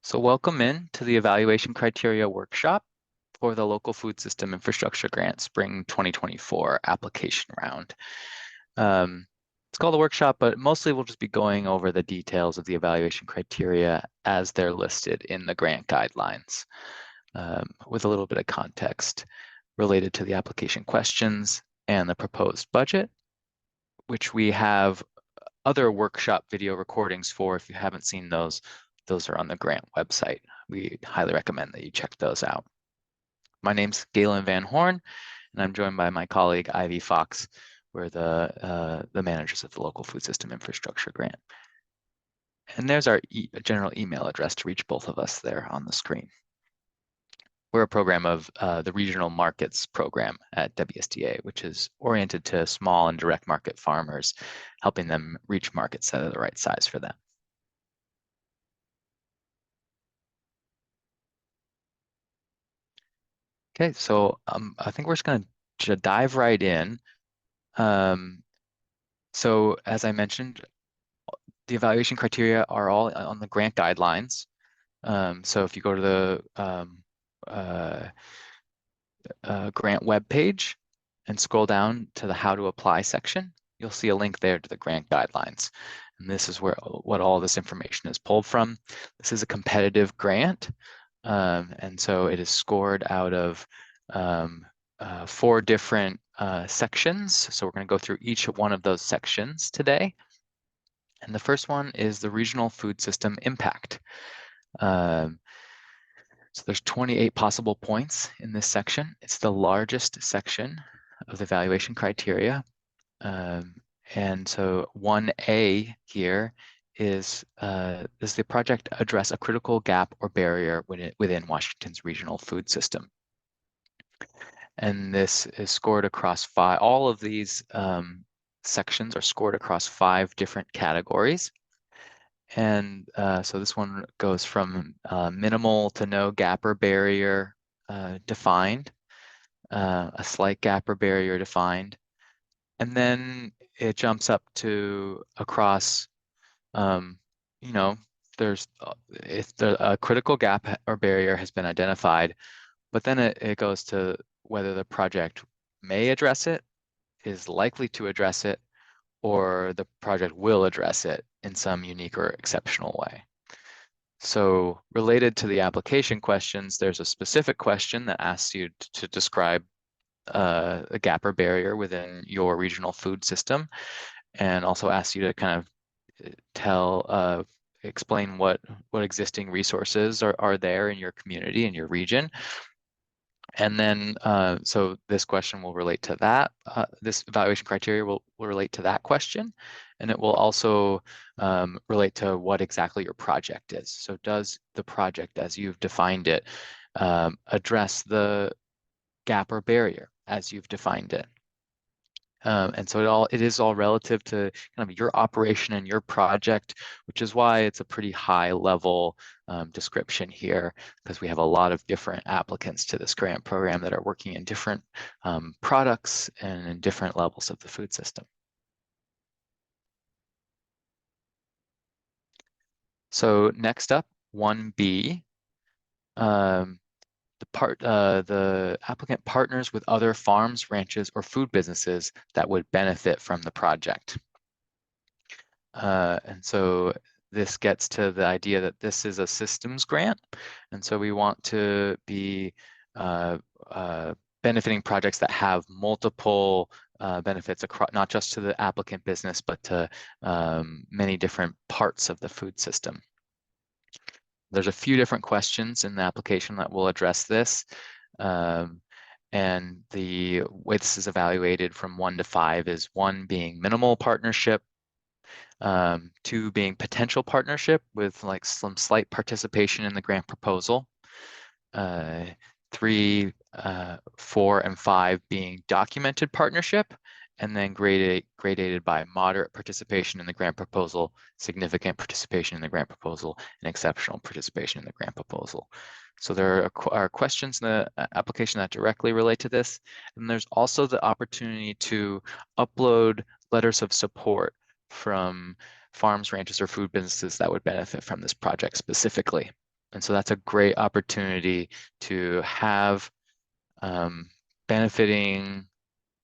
So welcome in to the evaluation criteria workshop for the Local Food System Infrastructure Grant Spring 2024 application round. It's called a workshop, but mostly we'll just be going over the details of the evaluation criteria as they're listed in the grant guidelines, with a little bit of context related to the application questions and the proposed budget, which we have other workshop video recordings for. If you haven't seen those are on the grant website. We highly recommend that you check those out. My name's Galen Van Horn, and I'm joined by my colleague Ivy Fox. We're the managers of the Local Food System Infrastructure Grant. And there's our general email address to reach both of us there on the screen. We're a program of the Regional Markets Program at WSDA, which is oriented to small and direct market farmers, helping them reach markets that are the right size for them. Okay, so I think we're just going to dive right in. So as I mentioned, the evaluation criteria are all on the grant guidelines. So if you go to the grant webpage and scroll down to the How to Apply section, you'll see a link there to the grant guidelines. And this is where what all this information is pulled from. This is a competitive grant. And so it is scored out of 4 different sections. So we're going to go through each one of those sections today. And the first one is the regional food system impact. So there's 28 possible points in this section. It's the largest section of the evaluation criteria. And so 1A here is, does the project address a critical gap or barrier within Washington's regional food system? And this is scored across 5, all of these sections are scored across 5 different categories. And so this one goes from minimal to no gap or barrier defined, a slight gap or barrier defined, and then it jumps up to across, you know, there's if a critical gap or barrier has been identified, but then it goes to whether the project may address it, is likely to address it, or the project will address it in some unique or exceptional way. So related to the application questions, there's a specific question that asks you to describe a gap or barrier within your regional food system, and also asks you to kind of explain what existing resources are there in your community, in your region. And then, so this question will relate to that. This evaluation criteria will relate to that question. And it will also relate to what exactly your project is. So does the project, as you've defined it, address the gap or barrier as you've defined it? And so it is all relative to kind of your operation and your project, which is why it's a pretty high level description here, because we have a lot of different applicants to this grant program that are working in different products and in different levels of the food system. So next up, 1B. The applicant partners with other farms, ranches, or food businesses that would benefit from the project. And so this gets to the idea that this is a systems grant. And so we want to be benefiting projects that have multiple benefits across, not just to the applicant business, but to many different parts of the food system. There's a few different questions in the application that will address this. And the way this is evaluated from 1 to 5 is 1 being minimal partnership, 2 being potential partnership with like some slight participation in the grant proposal, 3, 4, and 5 being documented partnership, and then graded by moderate participation in the grant proposal, significant participation in the grant proposal, and exceptional participation in the grant proposal. So there are questions in the application that directly relate to this. And there's also the opportunity to upload letters of support from farms, ranches, or food businesses that would benefit from this project specifically. And so that's a great opportunity to have benefiting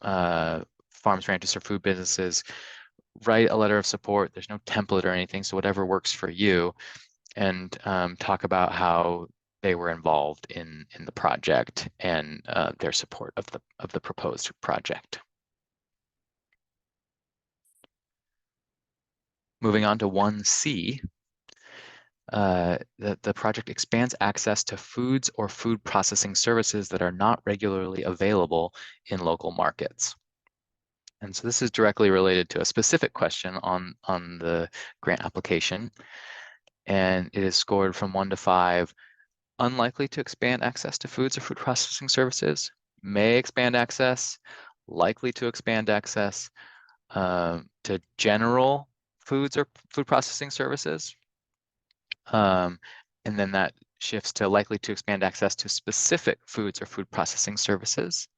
farms, ranches, or food businesses write a letter of support. There's no template or anything, so whatever works for you, and talk about how they were involved in the project and their support of the proposed project. Moving on to 1C, the project expands access to foods or food processing services that are not regularly available in local markets. And so this is directly related to a specific question on the grant application. And it is scored from 1 to 5, unlikely to expand access to foods or food processing services, may expand access, likely to expand access to general foods or food processing services. And then that shifts to likely to expand access to specific foods or food processing services.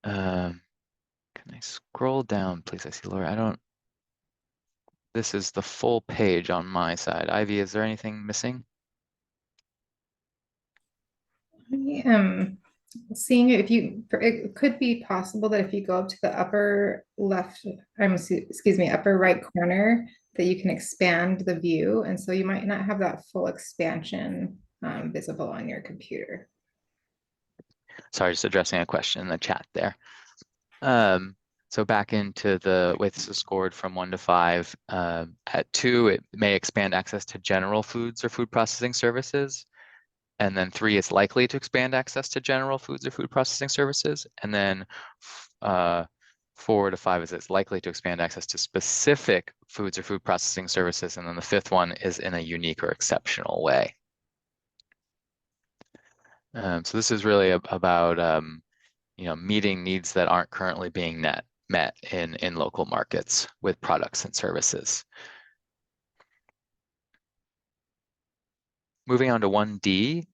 Can I scroll down, please? I see Laura. This is the full page on my side. Ivy, is there anything missing? I am seeing it could be possible that if you go up to the upper left, excuse me, upper right corner, that you can expand the view. And so you might not have that full expansion visible on your computer. Sorry, just addressing a question in the chat there. So back into the way this is scored from 1 to 5. At 2, it may expand access to general foods or food processing services. And then 3 is likely to expand access to general foods or food processing services. And then 4 to 5 is it's likely to expand access to specific foods or food processing services. And then the 5th one is in a unique or exceptional way. So this is really about meeting needs that aren't currently being met in local markets with products and services. Moving on to 1D,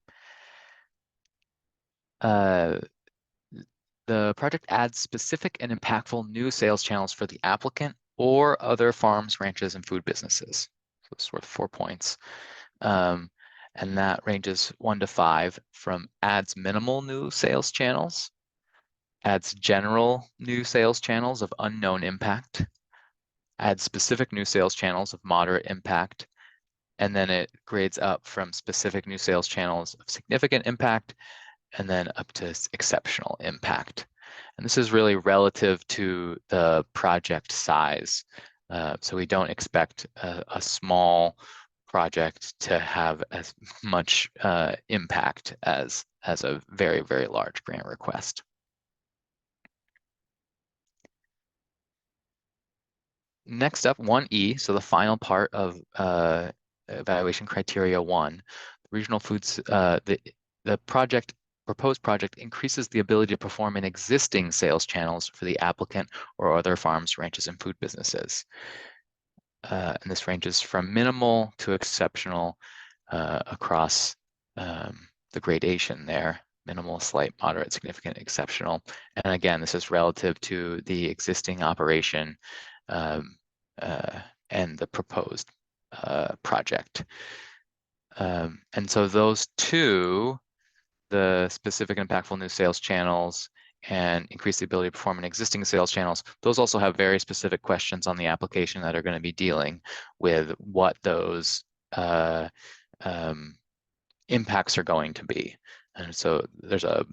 the project adds specific and impactful new sales channels for the applicant or other farms, ranches, and food businesses. So it's worth 4 points. And that ranges 1 to 5 from adds minimal new sales channels, adds general new sales channels of unknown impact, adds specific new sales channels of moderate impact, and then it grades up from specific new sales channels of significant impact and then up to exceptional impact. And this is really relative to the project size. So we don't expect a small project to have as much impact as a very, very large grant request. Next up, 1E, so the final part of evaluation criteria 1, regional foods, the proposed project increases the ability to perform in existing sales channels for the applicant or other farms, ranches, and food businesses. And this ranges from minimal to exceptional across the gradation there. Minimal, slight, moderate, significant, exceptional. And again, this is relative to the existing operation and the proposed project. And so those two, the specific impactful new sales channels and increase the ability to perform in existing sales channels, those also have very specific questions on the application that are going to be dealing with what those impacts are going to be. And so there's a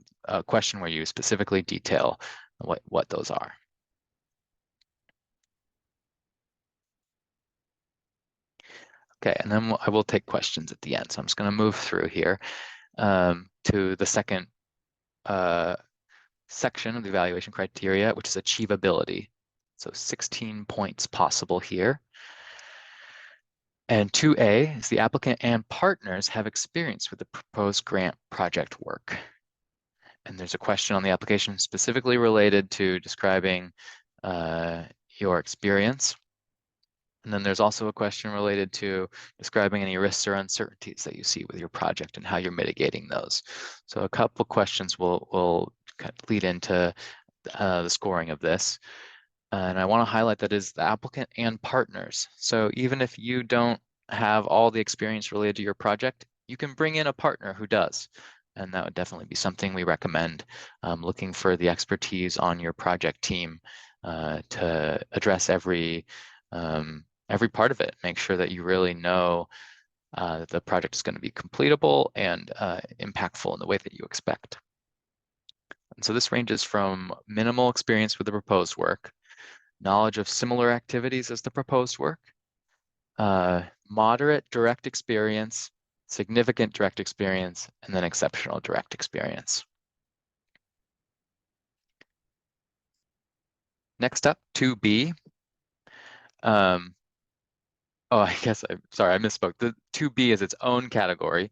question where you specifically detail what those are. Okay, and then I will take questions at the end. So I'm just going to move through here to the second section of the evaluation criteria, which is achievability. So 16 points possible here. And 2A is the applicant and partners have experience with the proposed grant project work. And there's a question on the application specifically related to describing your experience. And then there's also a question related to describing any risks or uncertainties that you see with your project and how you're mitigating those. So a couple questions will kind of lead into the scoring of this. And I want to highlight that is the applicant and partners. So even if you don't have all the experience related to your project, you can bring in a partner who does. And that would definitely be something we recommend, looking for the expertise on your project team to address every part of it. Make sure that you really know that the project is going to be completable and impactful in the way that you expect. And so this ranges from minimal experience with the proposed work, knowledge of similar activities as the proposed work, moderate direct experience, significant direct experience, and then exceptional direct experience. Next up, 2B. Oh, I guess sorry, I misspoke. The 2B is its own category.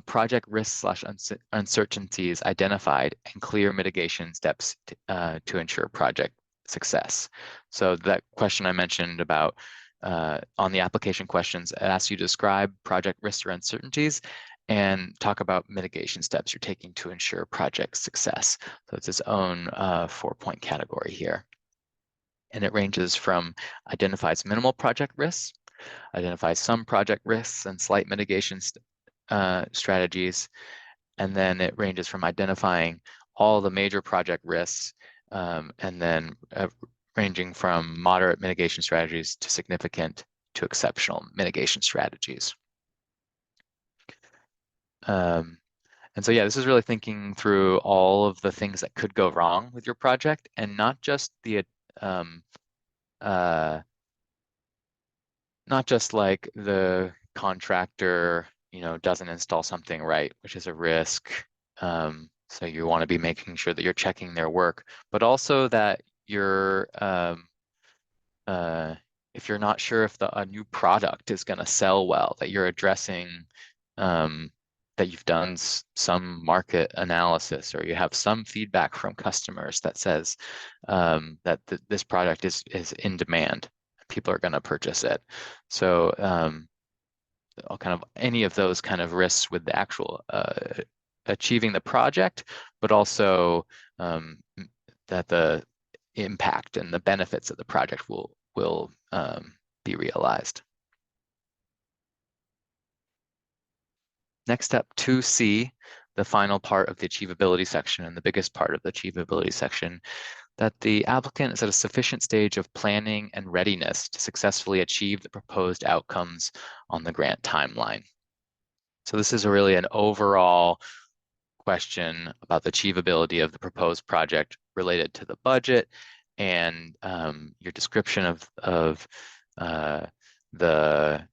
Project risks/uncertainties identified and clear mitigation steps to ensure project success. So that question I mentioned about on the application questions, it asks you to describe project risks or uncertainties and talk about mitigation steps you're taking to ensure project success. So it's its own 4-point category here. And it ranges from identifies minimal project risks, identifies some project risks and slight mitigation strategies. And then it ranges from identifying all the major project risks and then ranging from moderate mitigation strategies to significant to exceptional mitigation strategies. And so, yeah, this is really thinking through all of the things that could go wrong with your project, and not just like the contractor, doesn't install something right, which is a risk. So you want to be making sure that you're checking their work, but also that you're if you're not sure if a new product is going to sell well, that you're addressing that you've done some market analysis or you have some feedback from customers that says that this product is in demand. People are going to purchase it. So kind of any of those kind of risks with the actual achieving the project, but also that the impact and the benefits of the project will be realized. Next up, 2C, the final part of the achievability section and the biggest part of the achievability section, that the applicant is at a sufficient stage of planning and readiness to successfully achieve the proposed outcomes on the grant timeline. So this is really an overall question about the achievability of the proposed project related to the budget and your description of the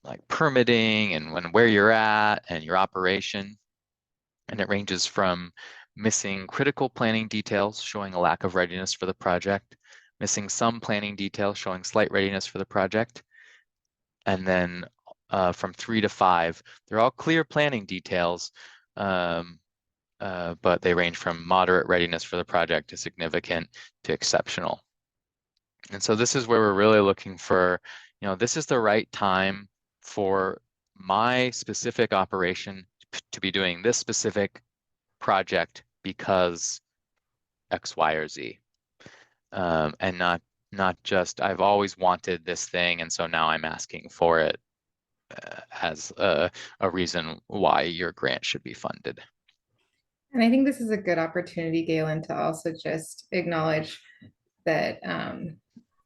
like permitting and where you're at and your operation. And it ranges from missing critical planning details showing a lack of readiness for the project, missing some planning details showing slight readiness for the project, and then from 3 to 5, they're all clear planning details, but they range from moderate readiness for the project to significant to exceptional. And so this is where we're really looking for, this is the right time for my specific operation to be doing this specific project because X, Y, or Z, and not just I've always wanted this thing, and so now I'm asking for it as a reason why your grant should be funded. And I think this is a good opportunity, Galen, to also just acknowledge that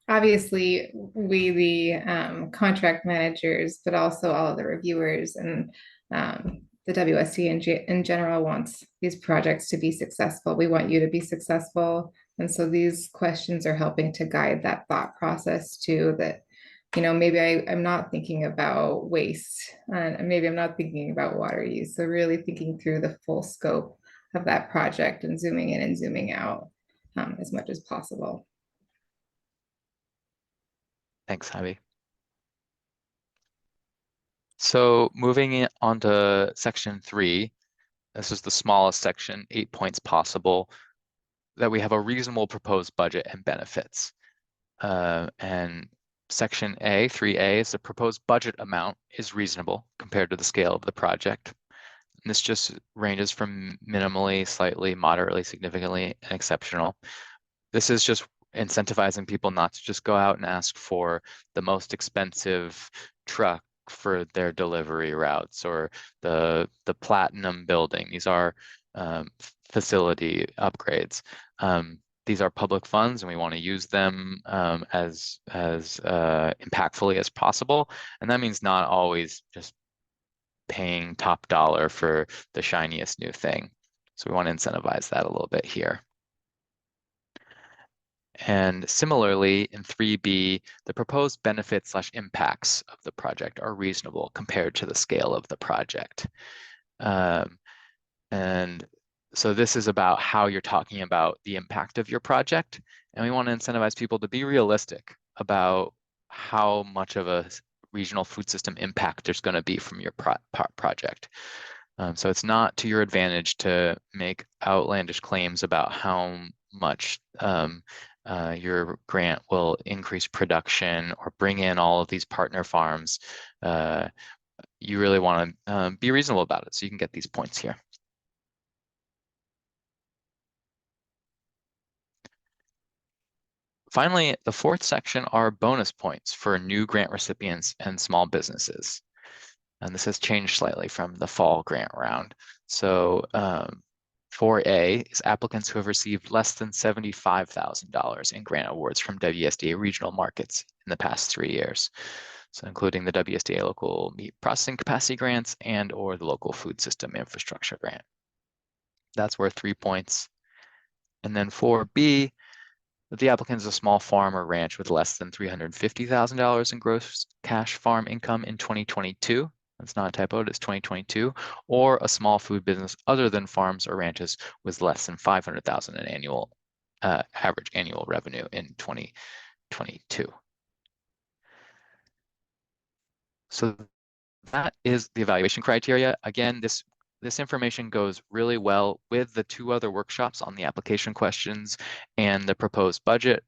obviously we, the contract managers, but also all of the reviewers and the WSDA in general wants these projects to be successful. We want you to be successful. And so these questions are helping to guide that thought process too, that, maybe I'm not thinking about waste and maybe I'm not thinking about water use. So really thinking through the full scope of that project and zooming in and zooming out as much as possible. Thanks, Javi. So moving on to section 3, this is the smallest section, 8 points possible, that we have a reasonable proposed budget and benefits. And section A, 3A, is the proposed budget amount is reasonable compared to the scale of the project. And this just ranges from minimally, slightly, moderately, significantly, and exceptional. This is just incentivizing people not to just go out and ask for the most expensive truck for their delivery routes, or the Platinum building. These are facility upgrades. These are public funds, and we want to use them as impactfully as possible. And that means not always just paying top dollar for the shiniest new thing. So we want to incentivize that a little bit here. And similarly, in 3B, the proposed benefits/impacts of the project are reasonable compared to the scale of the project. And so this is about how you're talking about the impact of your project. And we want to incentivize people to be realistic about how much of a regional food system impact there's going to be from your project. So it's not to your advantage to make outlandish claims about how much your grant will increase production or bring in all of these partner farms. You really want to be reasonable about it so you can get these points here. Finally, the fourth section are bonus points for new grant recipients and small businesses. And this has changed slightly from the fall grant round. So 4A is applicants who have received less than $75,000 in grant awards from WSDA regional markets in the past 3 years. So including the WSDA local meat processing capacity grants and or the local food system infrastructure grant. That's worth 3 points. And then 4B, the applicant is a small farm or ranch with less than $350,000 in gross cash farm income in 2022. That's not a typo, it's 2022, or a small food business other than farms or ranches with less than $500,000 in annual average annual revenue in 2022. So that is the evaluation criteria. Again, this information goes really well with the 2 other workshops on the application questions and the proposed budget,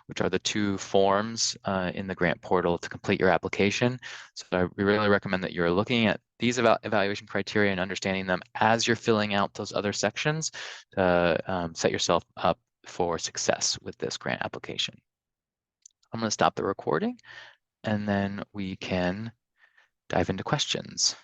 which are the 2 forms in the grant portal to complete your application. So I really recommend that you're looking at these evaluation criteria and understanding them as you're filling out those other sections to set yourself up for success with this grant application. I'm going to stop the recording and then we can dive into questions.